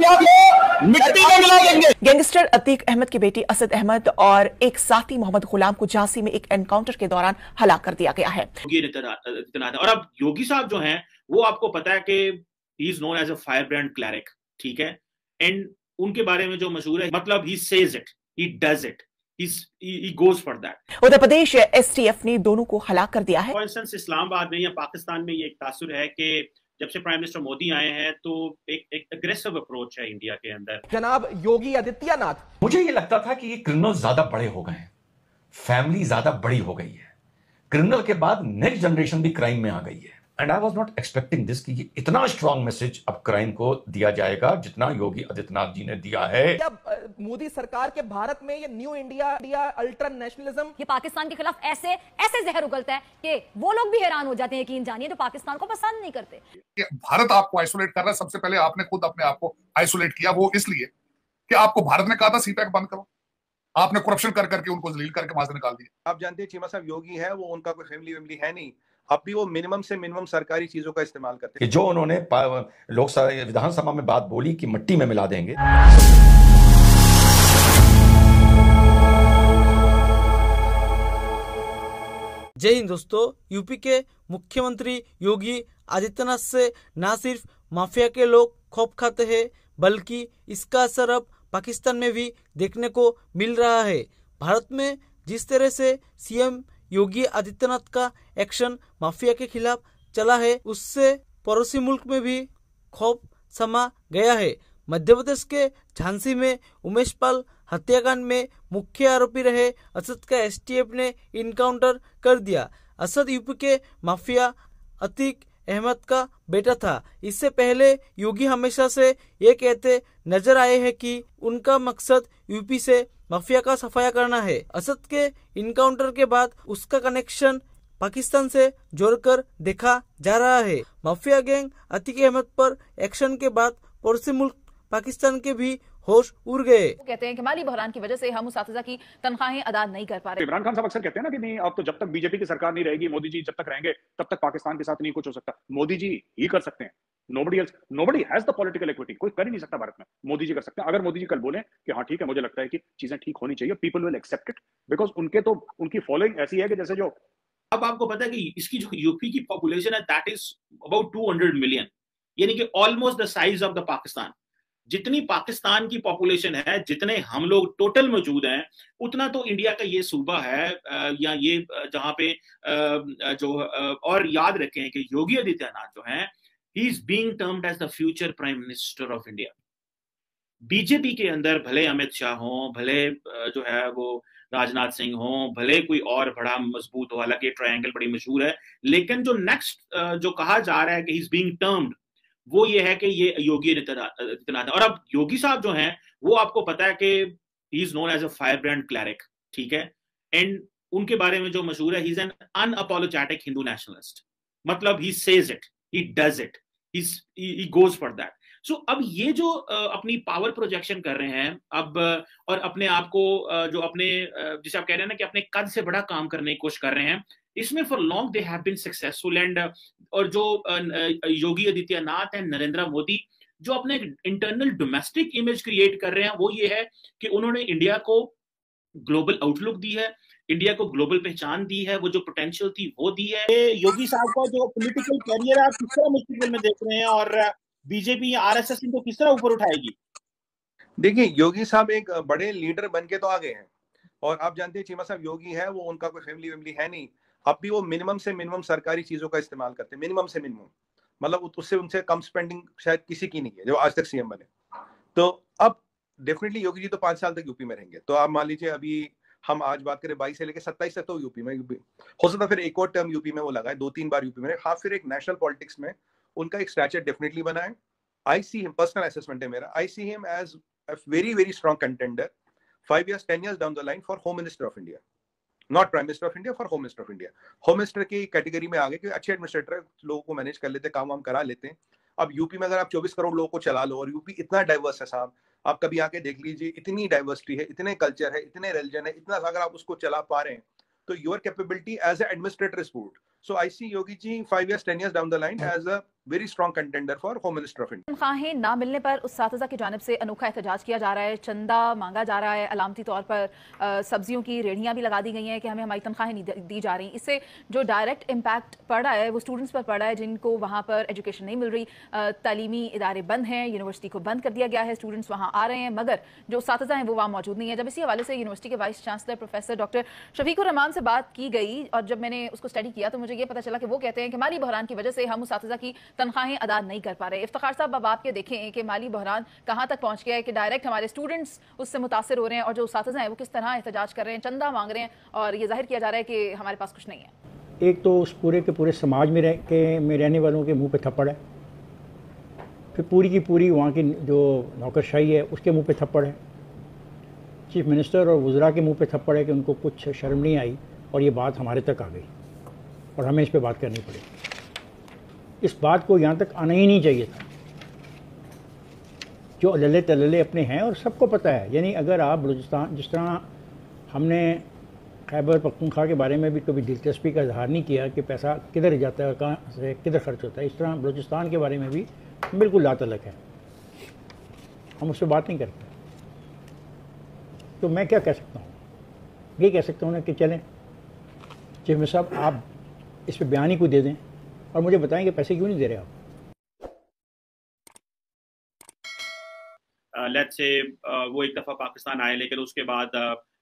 मिट्टी में मिला देंगे। गैंगस्टर अतीक अहमद की बेटी असद अहमद और एक साथी मोहम्मद गुलाम को झांसी में एक एनकाउंटर के दौरान हलाक कर दिया गया है। और अब योगी साहब जो हैं वो आपको पता है कि he is known as a fire brand cleric, ठीक है, एंड उनके बारे में जो मशहूर है, मतलब he says it, he does it, he goes for that। Uttar Pradesh STF ने दोनों को हलाक कर दिया है। फॉर इंस्टेंस इस्लामाबाद में या पाकिस्तान में ये एक तासुर है कि जब से प्राइम मिनिस्टर मोदी आए हैं तो एक अग्रेसिव अप्रोच है इंडिया के अंदर। जनाब योगी आदित्यनाथ, मुझे ये लगता था कि ये क्रिमिनल ज्यादा बड़े हो गए हैं, फैमिली ज्यादा बड़ी हो गई है, क्रिमिनल के बाद नेक्स्ट जनरेशन भी क्राइम में आ गई है। And I was not expecting this कि ये इतना स्ट्रांग मैसेज अब क्राइम को दिया जाएगा जितना योगी आदित्यनाथ जी ने दिया है। जब मोदी सरकार के भारत में ये न्यू इंडिया अल्ट्रा नेशनलिज्म, ये पाकिस्तान के खिलाफ ऐसे ऐसे जहर उगलता है कि वो लोग भी हैरान हो जाते हैं, यकीन जानिए, तो पाकिस्तान को पसंद नहीं करते। भारत आपको आइसोलेट कर रहा है। सबसे पहले आपने खुद अपने आप को आइसोलेट किया, वो इसलिए कि आपको भारत ने कहा था सीपैक बंद करो, आपने करप्शन कर करके उनको जलील करके वहां से निकाल दिया। आप जानते हैं चीमा साहब योगी है, वो उनका कोई फैमिली है नहीं, अब भी वो मिनिमम से मिनिमम सरकारी चीजों का इस्तेमाल करते हैं। जो उन्होंने लोकसभा विधानसभा में बात बोली कि मिट्टी में मिला देंगे। जय हिंद दोस्तों। यूपी के मुख्यमंत्री योगी आदित्यनाथ से ना सिर्फ माफिया के लोग खौफ खाते हैं, बल्कि इसका असर अब पाकिस्तान में भी देखने को मिल रहा है। भारत में जिस तरह से सीएम योगी आदित्यनाथ का एक्शन माफिया के खिलाफ चला है, उससे पड़ोसी मुल्क में भी खौफ समा गया है। मध्य प्रदेश के झांसी में उमेश पाल हत्याकांड में मुख्य आरोपी रहे असद का एसटीएफ ने इनकाउंटर कर दिया। असद यूपी के माफिया अतीक अहमद का बेटा था। इससे पहले योगी हमेशा से ये कहते नजर आए हैं कि उनका मकसद यूपी से माफिया का सफाया करना है। असद के इनकाउंटर के बाद उसका कनेक्शन पाकिस्तान से जोड़कर देखा जा रहा है। माफिया गैंग अतीक अहमद पर एक्शन के बाद पड़ोसी मुल्क पाकिस्तान के भी होश उड़ गए। कहते हैं कि माली बहरान की वजह से हम उसातिज़ा की तनख्वाहें अदा नहीं कर पा रहे। इमरान खान साहब अक्सर कहते हैं ना कि नहीं, अब तो जब तक बीजेपी की सरकार नहीं रहेगी, मोदी जी जब तक रहेंगे तब तक पाकिस्तान के साथ नहीं कुछ हो सकता। मोदी जी ही कर सकते हैं, nobody has the political equity, कोई कर ही नहीं सकता भारत में। मोदी जी कर सकते हैं। अगर मोदी जी कल बोले कि हाँ ठीक है, मुझे लगता है कि चीजें ठीक होनी चाहिए, people will accept it, because उनकी फॉलोइंग ऐसी है कि जैसे जो अब आपको पता है कि इसकी जो यूपी की पॉपुलेशन है दैट इज अबाउट 200 मिलियन, यानी कि almost the size of the Pakistan. जितनी पाकिस्तान की पॉपुलेशन है, जितने हम लोग टोटल मौजूद हैं, उतना तो इंडिया का ये सूबा है या ये जहां पे जो और याद रखें कि योगी आदित्यनाथ जो हैं, he is being termed as the future prime minister of India. BJP के अंदर भले अमित शाह हों, भले जो है वो राजनाथ सिंह हों, भले कोई और बड़ा मजबूत हो, हालांकि ट्रायंगल बड़ी मशहूर है, लेकिन जो नेक्स्ट जो कहा जा रहा है कि ही इज बीइंग टर्म्ड, वो ये है कि ये योगी आदित्यनाथ। और अब योगी साहब जो हैं वो आपको पता है कि he is known as a fire brand cleric, ठीक है, एंड उनके बारे में जो मशहूर है, he is an unapologetic Hindu nationalist, मतलब he says it, he does it, he goes for that. So अब ये जो अपनी पावर प्रोजेक्शन कर रहे हैं अब, और अपने आप को जो अपने जिसे आप कह रहे हैं ना कि अपने कद से बड़ा काम करने की कोशिश कर रहे हैं, इसमें for long they have been successful. And और जो योगी आदित्यनाथ एंड नरेंद्र मोदी जो अपने इंटरनल डोमेस्टिक इमेज क्रिएट कर रहे हैं, वो ये है कि उन्होंने इंडिया को ग्लोबल आउटलुक दी है, इंडिया को ग्लोबल पहचान दी है, वो जो पोटेंशियल थी वो दी है। योगी साहब का जो पॉलिटिकल कैरियर है आप किस तरह मुश्किल में देख रहे हैं, और बीजेपी या आरएसएस इनको किस तरह ऊपर उठाएगी? देखिए, योगी साहब एक बड़े लीडर बन के तो आ गए हैं, और आप जानते हैं चीमा साहब योगी है, वो उनका कोई फैमिली है नहीं, अब भी वो मिनिमम से मिनिमम सरकारी चीजों का इस्तेमाल करते हैं। मिनिमम से मिनिमम मतलब उससे उनसे कम स्पेंडिंग शायद किसी की नहीं है जो आज तक सीएम बने। तो अब डेफिनेटली योगी जी तो 5 साल तक यूपी में रहेंगे। तो आप मान लीजिए अभी हम आज बात करें 22 से लेकर 27 तक तो यूपी में, हो सकता फिर एक और टर्म यूपी में वो लगाए, 2-3 बार यूपी में। हाँ, फिर एक नेशनल पॉलिटिक्स में उनका एक स्टैचर डेफिनेटली बना है। I see him, personal assessment है मेरा, I see him as a very very strong contender 5 years 10 years down the line for home minister of India, not prime minister of India, for home minister of India. Home minister की category में आ गए कि अच्छे administrator है, लोगों को manage कर लेते, काम वाम करा लेते हैं। अब यूपी में अगर आप 24 करोड़ लोगों को चला लो, और यूपी इतना डाइवर्स है साहब, आप कभी आके देख लीजिए, इतनी डाइवर्सिटी है, इतने कल्चर है, इतने रिलीजन है, इतना अगर आप उसको चला पा रहे हैं, तो your capability as a administrator is good. So I see Yogi ji 5 years 10 years down the line as a very strong contender for Home Minister of India. तनख्वाहें ना मिलने पर उस्तातिज़ा की जानिब से अनोखा एहतजाज किया जा रहा है, चंदा मांगा जा रहा है, अलामती तौर पर सब्जियों की रेहड़ियाँ भी लगा दी गई हैं कि हमें हमारी तनख्वाहें नहीं दी जा रही। इससे जो डायरेक्ट इम्पैक्ट पड़ रहा है वो स्टूडेंट्स पर पड़ रहा है जिनको वहाँ पर एजुकेशन नहीं मिल रही, तालीमी इदारे बंद हैं, यूनिवर्सिटी को बंद कर दिया गया है, स्टूडेंट्स वहाँ आ रहे हैं मगर जो उस्तातिज़ा हैं वो वहाँ मौजूद नहीं है। जब इसी हवाले से यूनिवर्सिटी के vice chancellor professor doctor Shafiqur Rahman से बात की गई और जब मैंने उसको स्टडी किया तो मुझे ये पता चला कि वो कहते हैं कि माली बहरान की वजह से हम उस्तातिज़ा की तनख्वाहें अदा नहीं कर पा रहे। इफ्तिखार साहब, अब आप ये देखें कि माली बहरान कहाँ तक पहुँच गया है कि डायरेक्ट हमारे स्टूडेंट्स उससे मुतासर हो रहे हैं और जो उस्तातिज़ा हैं वो किस तरह एहतजाज कर रहे हैं, चंदा मांग रहे हैं और ये जाहिर किया जा रहा है कि हमारे पास कुछ नहीं है। एक तो उस पूरे के पूरे समाज में रहने वालों के मुंह पे थप्पड़ है, फिर पूरी की पूरी वहाँ की जो नौकरशाही है उसके मुंह पे थप्पड़ है, चीफ मिनिस्टर और वज़रा के मुंह पे थप्पड़ है कि उनको कुछ शर्म नहीं आई और ये बात हमारे तक आ गई और हमें इस पे बात करनी पड़ी। इस बात को यहाँ तक आना ही नहीं चाहिए था। जो अल्ले तल्ले अपने हैं और सबको पता है, यानी अगर आप बलूचिस्तान, जिस तरह हमने खैबर पख्तूनख्वा के बारे में भी कभी दिलचस्पी का इजहार नहीं किया कि पैसा किधर जाता है और कहाँ से किधर खर्च होता है, इस तरह बलूचिस्तान के बारे में भी बिल्कुल लातलक है, हम उस पर बात नहीं करते। तो मैं क्या कह सकता हूँ, ये कह सकता हूँ ना कि चलें चीफ मिनिस्टर साहब आप इस पर बयान ही कोई दे दें और मुझे बताएं कि पैसे क्यों नहीं दे रहे आप। लेट्स से वो एक दफ़ा पाकिस्तान आए लेकिन उसके बाद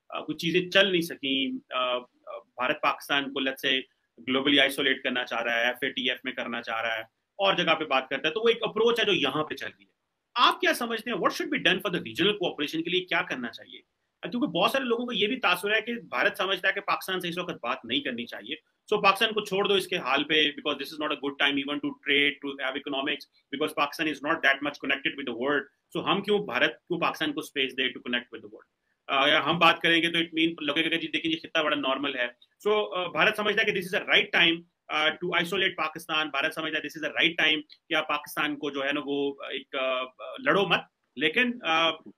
कुछ चीज़ें चल नहीं सकी, भारत पाकिस्तान को लेट्स से ग्लोबली आइसोलेट करना चाह रहा है, FATF में करना चाह रहा है और जगह पे बात करता है, तो वो एक अप्रोच है जो यहाँ पे चल रही है। आप क्या समझते हैं, what should be done for the regional cooperation के लिए क्या करना चाहिए? क्योंकि बहुत सारे लोगों को ये भी तासुर है कि भारत समझता है कि पाकिस्तान से इस वक्त बात नहीं करनी चाहिए, सो पाकिस्तान को छोड़ दो इसके हाल पे, because this is not a good time even to trade, to have economics, because Pakistan is not that much connected with the world, so हम क्यों भारत को पाकिस्तान को स्पेस दे to connect with the world. हम बात करेंगे तो इट मीन लगेगा जी देखिए ये कितना बड़ा नॉर्मल है। सो भारत समझता है कि this is a right time to isolate Pakistan, Bharat समझता है this is a right time कि आप पाकिस्तान को जो है ना वो एक लड़ो मत, लेकिन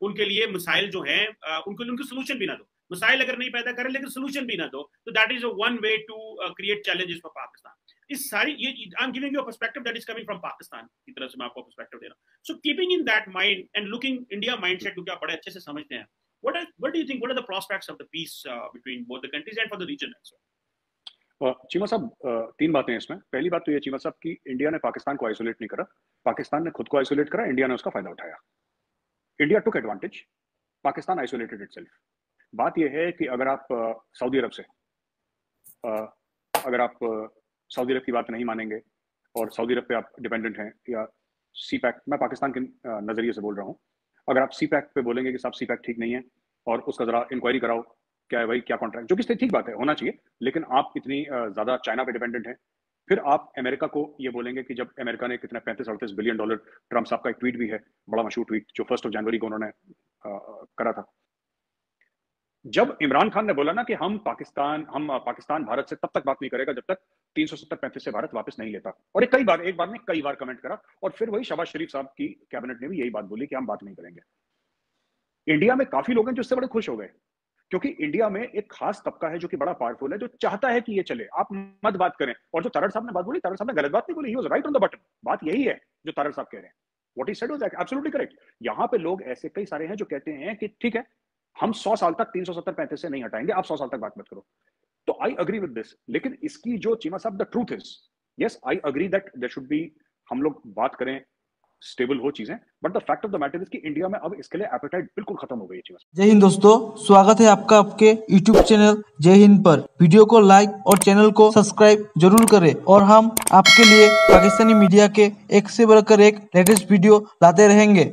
उनके लिए मिसाइल जो हैं उनको सोल्यूशन भी ना दो, मिसाइल अगर नहीं पैदा करें लेकिन सोल्यूशन भी ना दो, तो that is one way to create challenges for Pakistan. इस सारी ये I am giving you a perspective that is coming from Pakistan की तरफ से मैं आपको पर्सपेक्टिव दे रहा हूं। So keeping in that mind and looking India mindset को क्या बड़े अच्छे से समझते हैं, what do you think, what are the prospects of the peace between both the countries and for the reason also? Cheema sahab, तीन बातें इसमें। पहली बात तो ये चीमा साहब की इंडिया ने पाकिस्तान को आइसोलेट नहीं करा, पाकिस्तान ने खुद को आइसोलेट करा, इंडिया ने उसका फायदा उठाया। इंडिया टुक एडवांटेज, पाकिस्तान आइसोलेटेड इटसेल्फ। बात यह है कि अगर आप सऊदी अरब से अगर आप सऊदी अरब की बात नहीं मानेंगे और सऊदी अरब पे आप डिपेंडेंट हैं, या CPEC, मैं पाकिस्तान के नज़रिए से बोल रहा हूँ, अगर आप CPEC पे बोलेंगे कि साहब CPEC ठीक नहीं है और उसका ज़रा इंक्वायरी कराओ, क्या है भाई, क्या कॉन्ट्रैक्ट, जो कि ठीक बात है, होना चाहिए, लेकिन आप इतनी ज़्यादा चाइना पे डिपेंडेंट हैं। फिर आप अमेरिका को ये बोलेंगे कि जब अमेरिका ने कितना $35-38 बिलियन, ट्रम्प साहब का एक ट्वीट भी है, बड़ा मशहूर ट्वीट जो 1 जनवरी को उन्होंने करा था, जब इमरान खान ने बोला ना कि हम पाकिस्तान भारत से तब तक बात नहीं करेगा जब तक 370-35 से भारत वापस नहीं लेता, और एक बार में कई बार कमेंट करा, और फिर वही शहबाज शरीफ साहब की कैबिनेट ने भी यही बात बोली कि हम बात नहीं करेंगे। इंडिया में काफी लोग हैं जो इससे बड़े खुश हो गए, क्योंकि इंडिया में एक खास तबका है जो कि बड़ा पावरफुल है, जो चाहता है कि ये चले, आप मत बात करें। और जो तारड़ साहब ने बात बोली, तारड़ साहब ने गलत बात नहीं बोली, he was right on the button. बात यही है जो तारड़ साहब कह रहे हैं, what he said was absolutely correct. यहाँ पे लोग ऐसे कई सारे हैं जो कहते हैं कि ठीक है, हम 100 साल तक 370-35 से नहीं हटाएंगे, आप 100 साल तक बात मत करो। तो आई अग्री विद दिस, लेकिन इसकी जो Cheema sahab, the truth is, yes I agree that there should be, हम लोग बात करें, स्टेबल हो चीजें, but the fact of the matter is कि इंडिया में अब इसके लिए एपेटाइट बिल्कुल खत्म हो गई है। जय हिंद दोस्तों, स्वागत है आपका आपके YouTube चैनल जय हिंद पर। वीडियो को लाइक और चैनल को सब्सक्राइब जरूर करें, और हम आपके लिए पाकिस्तानी मीडिया के एक से बढ़कर एक लेटेस्ट वीडियो लाते रहेंगे।